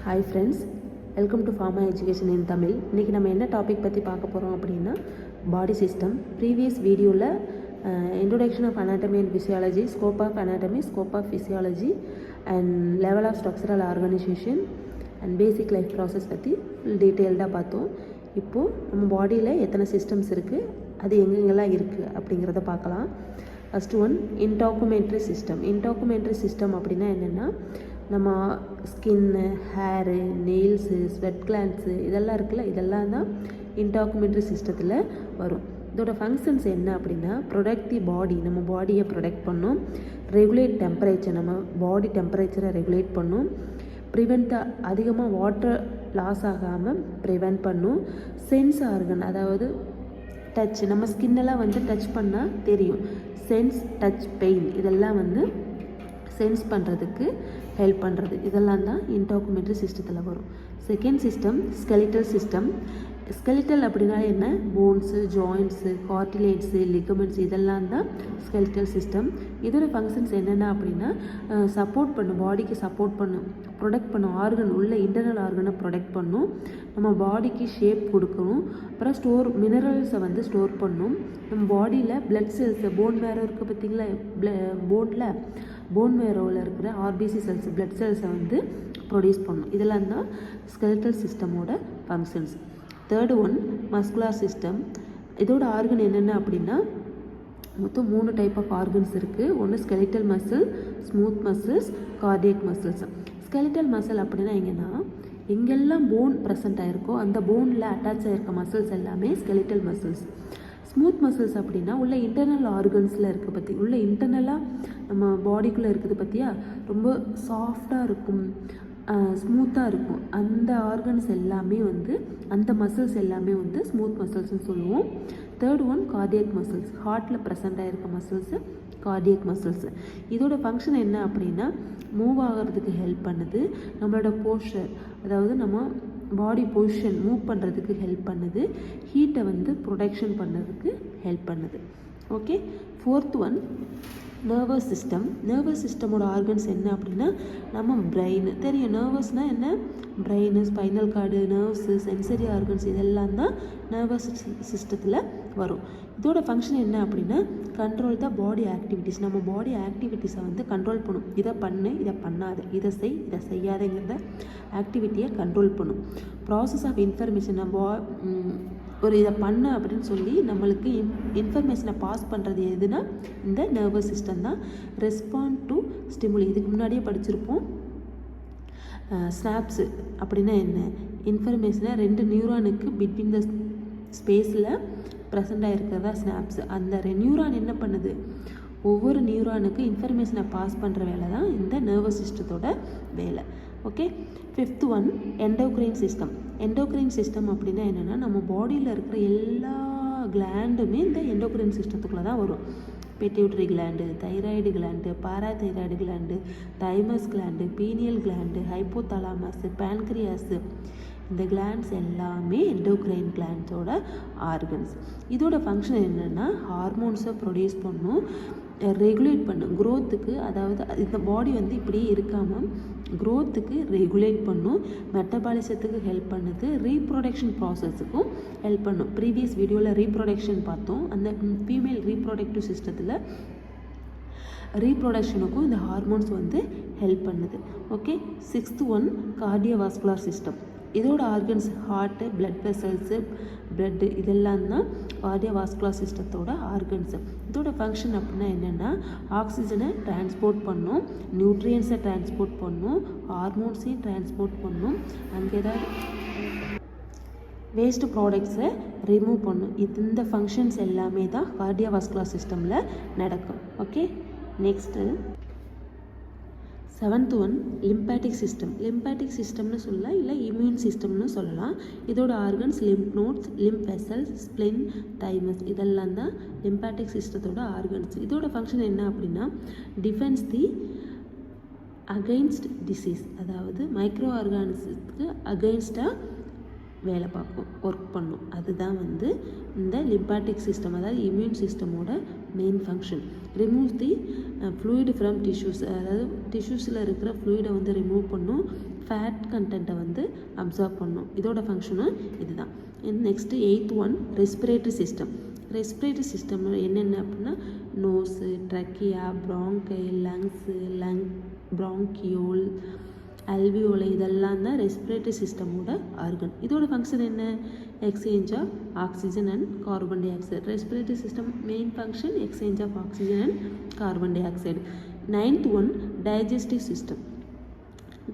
Hi friends, welcome to Pharma Education in Tamil. இன்றைக்கி நம்ம என்ன டாபிக் பற்றி பார்க்க போகிறோம் அப்படின்னா பாடி சிஸ்டம். ப்ரீவியஸ் வீடியோவில் introduction of anatomy and physiology, scope of anatomy, scope of physiology and level of structural organization and basic life process பற்றி டீட்டெயில்டாக பார்த்தோம். இப்போது நம்ம பாடியில் எத்தனை சிஸ்டம்ஸ் இருக்குது, அது எங்கெங்கெல்லாம் இருக்குது அப்படிங்கிறத பார்க்கலாம். First one integumentary system. Integumentary system அப்படின்னா என்னென்னா, நம்ம skin, hair, nails, sweat glands இதெல்லாம் இருக்குல்ல, இதெல்லாம் தான் இன்டாக்குமெண்ட்ரி சிஸ்டத்தில் வரும். இதோட ஃபங்க்ஷன்ஸ் என்ன அப்படின்னா, ப்ரொடக்ட் தி பாடி, நம்ம பாடியை ப்ரொடெக்ட் பண்ணும். ரெகுலேட் டெம்பரேச்சர், நம்ம பாடி டெம்பரேச்சரை ரெகுலேட் பண்ணும். ப்ரிவெண்ட், அதிகமாக வாட்டர் லாஸ் ஆகாமல் ப்ரிவெண்ட் பண்ணும். சென்ஸ் ஆர்கன், அதாவது டச், நம்ம ஸ்கின்னெல்லாம் வந்து டச் பண்ணால் தெரியும். சென்ஸ், டச், பெயின் இதெல்லாம் வந்து சென்ஸ் பண்ணுறதுக்கு ஹெல்ப் பண்ணுறது. இதெல்லாம் தான் இன்டாக்குமெண்ட்ரி சிஸ்டத்தில் வரும். Second system skeletal system. Skeletal அப்படின்னா என்ன, போன்ஸு, ஜாயின்ட்ஸு, கார்டிலேட்ஸு, லிகமெண்ட்ஸ் இதெல்லாம் தான் ஸ்கெலிட்டல் சிஸ்டம். இதோட ஃபங்க்ஷன்ஸ் என்னென்ன அப்படின்னா, சப்போர்ட் பண்ணும், பாடிக்கு சப்போர்ட் பண்ணும், ப்ரொடெக்ட் பண்ணும், ஆர்கன் உள்ள இன்டர்னல் ஆர்கனை ப்ரொடெக்ட் பண்ணும், நம்ம பாடிக்கு ஷேப் கொடுக்கணும், அப்புறம் மினரல்ஸை வந்து ஸ்டோர் பண்ணும். நம்ம பாடியில் பிளட் செல்ஸு, போன் மேரோ இருக்குது பார்த்திங்களா, போன் மேரோவில் இருக்கிற ஆர்பிசி செல்ஸ், பிளட் செல்ஸை வந்து ப்ரொடியூஸ் பண்ணும். இதெல்லாம் தான் ஸ்கெலிட்டல் சிஸ்டமோட functions. Third one muscular system. இதோட ஆர்கன் என்னென்ன அப்படின்னா, மொத்தம் 3 டைப் ஆஃப் ஆர்கன்ஸ் இருக்குது. ஒன்று skeletal muscle, smooth muscles, cardiac muscles. Skeletal muscle அப்படின்னா எங்கன்னா, எங்கெல்லாம் போன் ப்ரெசென்ட் ஆகிருக்கோ அந்த போனில் அட்டாச் ஆகிருக்க மசில்ஸ் எல்லாமே ஸ்கெலிட்டல் மசில்ஸ். ஸ்மூத் மசில்ஸ் அப்படின்னா உள்ள இன்டர்னல் ஆர்கன்ஸில் இருக்குது பற்றி, உள்ள இன்டர்னலாக நம்ம பாடிக்குள்ளே இருக்குது பார்த்தியா, ரொம்ப சாஃப்டாக இருக்கும், ஸ்மூத்தாக இருக்கும். அந்த ஆர்கன்ஸ் எல்லாமே வந்து, அந்த மசில்ஸ் எல்லாமே வந்து ஸ்மூத் மசில்ஸ்னு சொல்லுவோம். Third one cardiac muscles. ஹார்ட்டில் ப்ரெசென்ட் ஆகிருக்க மசில்ஸு கார்டியக் மசில்ஸு. இதோட ஃபங்க்ஷன் என்ன அப்படின்னா, மூவ் ஆகிறதுக்கு ஹெல்ப் பண்ணுது, நம்மளோட போஸ்டர், அதாவது நம்ம பாடி பொசிஷன் மூவ் பண்ணுறதுக்கு ஹெல்ப் பண்ணுது, ஹீட்டை வந்து ப்ரொடெக்ஷன் பண்ணுறதுக்கு ஹெல்ப் பண்ணுது. Okay. Fourth one nervous system. Nervous சிஸ்டமோட ஆர்கன்ஸ் என்ன அப்படின்னா, நம்ம பிரெயின் தெரியும், நர்வஸ்னால் என்ன, brain, spinal cord, nerves, sensory organs இதெல்லாம் தான் நர்வஸ் சிஸ்டத்தில் வரும். இதோட ஃபங்க்ஷன் என்ன அப்படின்னா, கண்ட்ரோல் த பாடி ஆக்டிவிட்டீஸ், நம்ம பாடி ஆக்டிவிட்டீஸை வந்து கண்ட்ரோல் பண்ணும். இதை பண்ணு, இதை பண்ணாத, இதை செய், இதை செய்யாதங்கிறத ஆக்டிவிட்டியை கண்ட்ரோல் பண்ணும். ப்ராசஸ் ஆஃப் இன்ஃபர்மேஷன், நம்ம ஒரு இதை பண்ண அப்படின்னு சொல்லி நம்மளுக்கு இன்ஃபர்மேஷனை பாஸ் பண்ணுறது எதுனா இந்த நர்வஸ் சிஸ்டம் தான். ரெஸ்பாண்ட் டு ஸ்டிமுலி, இதுக்கு முன்னாடியே படிச்சிருப்போம். ஸ்னாப்ஸு அப்படின்னா என்ன, இன்ஃபர்மேஷனை 2 நியூரானுக்கு பிட்வீன் த ஸ்பேஸில் ப்ரெசென்ட் ஆகிருக்கிறதா ஸ்னாப்ஸு. அந்த நியூரான் என்ன பண்ணுது, ஒவ்வொரு நியூரானுக்கு இன்ஃபர்மேஷனை பாஸ் பண்ணுற வேலை தான் இந்த நர்வஸ் சிஸ்டத்தோட வேலை. Okay. Fifth one endocrine system. Endocrine system அப்படின்னா என்னென்னா, நம்ம பாடியில் இருக்கிற எல்லா கிளாண்டுமே இந்த எண்டோக்ரைன் சிஸ்டத்துக்குள்ளே தான் வரும். Pituitary gland, thyroid gland, parathyroid gland, thymus gland, pineal gland, hypothalamus, pancreas, இந்த கிளாண்ட்ஸ் எல்லாமே எண்டோக்ரைன் கிளாண்ட்ஸோட ஆர்கன்ஸ். இதோட ஃபங்க்ஷன் என்னென்னா, ஹார்மோன்ஸை ப்ரொடியூஸ் பண்ணும், ரெகுலேட் பண்ணும் க்ரோத்துக்கு, அதாவது இந்த பாடி வந்து இப்படியே இருக்காமல் க்ரோத்துக்கு ரெகுலேட் பண்ணும், மெட்டபாலிசத்துக்கு ஹெல்ப் பண்ணுது, ரீப்ரொடக்ஷன் ப்ராசஸுக்கும் ஹெல்ப் பண்ணும். ப்ரீவியஸ் வீடியோவில் ரீப்ரொடக்ஷன் பார்த்தோம். அந்த ஃபீமேல் ரீப்ரொடக்டிவ் சிஸ்டத்தில் ரீப்ரொடக்ஷனுக்கும் இந்த ஹார்மோன்ஸ் வந்து ஹெல்ப் பண்ணுது. Okay. Sixth one cardiovascular system. இதோட organs heart, blood vessels, blood இதெல்லாம் தான் கார்டியோவாஸ்குலர் சிஸ்டத்தோட ஆர்கன்ஸு. இதோட ஃபங்க்ஷன் அப்படின்னா என்னென்னா, ஆக்சிஜனை டிரான்ஸ்போர்ட் பண்ணும், நியூட்ரியன்ஸை டிரான்ஸ்போர்ட் பண்ணும், ஹார்மோன்ஸையும் டிரான்ஸ்போர்ட் பண்ணும், அங்கே ஏதாவது வேஸ்ட் ப்ராடக்ட்ஸை ரிமூவ் பண்ணும். இந்த ஃபங்க்ஷன்ஸ் எல்லாமே தான் கார்டியோவாஸ்குலர் சிஸ்டமில் நடக்கும். Okay. Next seventh one lymphatic system. Lymphatic சிஸ்டம்னு சொல்லலாம், இல்லை இம்யூன் சிஸ்டம்னு சொல்லலாம். இதோட organs lymph nodes, lymph vessels, spleen, thymus இதெல்லாம் தான் லிம்பாட்டிக் சிஸ்டத்தோட ஆர்கன்ஸ். இதோட ஃபங்க்ஷன் என்ன அப்படின்னா, டிஃபென்ஸ் தி அகெயின்ஸ்ட் டிசீஸ், அதாவது மைக்ரோ ஆர்கானிசத்துக்கு அகெயின்ஸ்டாக வேலை பார்க்கும், ஒர்க் பண்ணும். அதுதான் வந்து இந்த லிம்பாட்டிக் சிஸ்டம், அதாவது இம்யூன் சிஸ்டமோட main function. Remove the fluid from tissues, அதாவது டிஷ்யூஸில் இருக்கிற ஃப்ளூயிடை வந்து ரிமூவ் பண்ணும், ஃபேட் கண்டென்ட்டை வந்து அப்சார்ப் பண்ணும். இதோட ஃபங்க்ஷனும் இதுதான். Next 8th one respiratory system. Respiratory system என்னென்ன அப்படின்னா nose, trachea, bronchi, lungs, bronchiole, alveoli, இதெல்லாம் தான் ரெஸ்பிரேட்டரி சிஸ்டமோட ஆர்கன். இதோட ஃபங்க்ஷன் என்ன? Exchange of oxygen and carbon dioxide. Respiratory system main function exchange of oxygen and carbon dioxide. 9th one digestive system.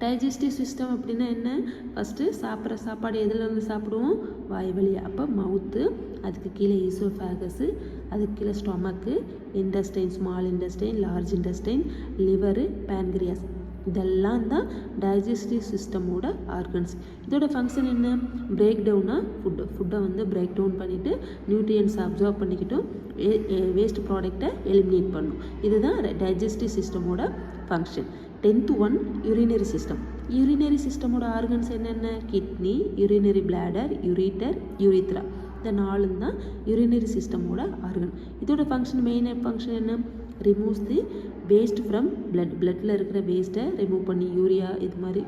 Digestive system அப்படின்னா என்ன? First சாப்பிட்ற சாப்பாடு எதுலேருந்து சாப்பிடுவோம்? வாய் வழியாக. அப்போ மவுத்து, அதுக்கு கீழே ஈசோஃபேகஸு, அதுக்கு கீழே stomach, intestine, small intestine, large intestine, liver, pancreas, இதெல்லாம் தான் டைஜஸ்டிவ் சிஸ்டமோட ஆர்கன்ஸ். இதோட ஃபங்க்ஷன் என்ன? பிரேக் டவுனாக ஃபுட்டை வந்து பிரேக் டவுன் பண்ணிவிட்டு நியூட்ரியன்ஸ் அப்சார்ப் பண்ணிக்கிட்டும் வேஸ்ட் ப்ராடக்டை எலிமினேட் பண்ணும். இதுதான் டைஜஸ்டிவ் சிஸ்டமோட function. 10th one urinary system. Urinary சிஸ்டமோட ஆர்கன்ஸ் என்னென்ன? Kidney, urinary bladder, ureter, urethra. இந்த 4 தான் யூரினரி சிஸ்டமோட ஆர்கன். இதோட ஃபங்க்ஷன் மெயின் ஃபங்க்ஷன் என்ன? ரிமூவ்ஸ் தி வேஸ்ட் ஃப்ரம் பிளட்டில் இருக்கிற வேஸ்ட்டை ரிமூவ் பண்ணி, யூரியா இது மாதிரி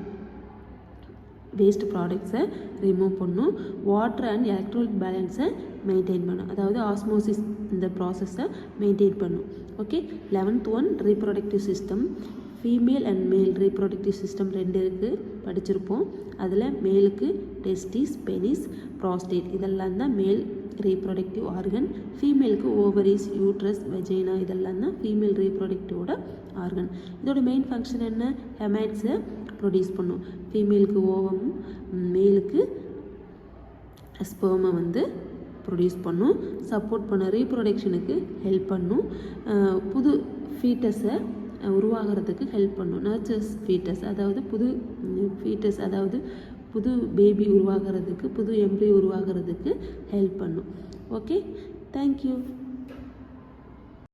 வேஸ்ட் ப்ராடக்ட்ஸை ரிமூவ் பண்ணும். வாட்டர் அண்ட் எலக்ட்ரோலிக் பேலன்ஸை மெயின்டைன் பண்ணும், அதாவது ஆஸ்மோசிஸ் இந்த ப்ராசஸை மெயின்டைன் பண்ணும். Okay. 11th one reproductive system. Female and மேல் ரீப்ரொடக்டிவ் சிஸ்டம் 2 இருக்குது, படிச்சிருப்போம். அதில் மேலுக்கு டெஸ்டிஸ், பெனிஸ், ப்ராஸ்டேட், இதெல்லாம் தான் மேல் ரீப்ரொடக்டிவ் ஆர்கன். ஃபீமேலுக்கு ஓவரிஸ், யூட்ரஸ், வெஜைனா, இதெல்லாம் தான் ஃபீமேல் ரீப்ரொடக்டிவோட ஆர்கன். இதோட மெயின் ஃபங்க்ஷன் என்ன? ஹெமைட்ஸை ப்ரொடியூஸ் பண்ணும். ஃபீமேலுக்கு ஓவம், மேலுக்கு ஸ்பெர்மை வந்து ப்ரொடியூஸ் பண்ணும், சப்போர்ட் பண்ணும், ரீப்ரொடக்ஷனுக்கு ஹெல்ப் பண்ணும், புது ஃபீட்டஸை உருவாகிறதுக்கு ஹெல்ப் பண்ணும். நர்ச்சர்ஸ் ஃபீட்டஸ், அதாவது புது ஃபீட்டஸ், அதாவது புது பேபி உருவாகிறதுக்கு, புது எம்ப்ரி உருவாகிறதுக்கு ஹெல்ப் பண்ணும். Okay, thank you.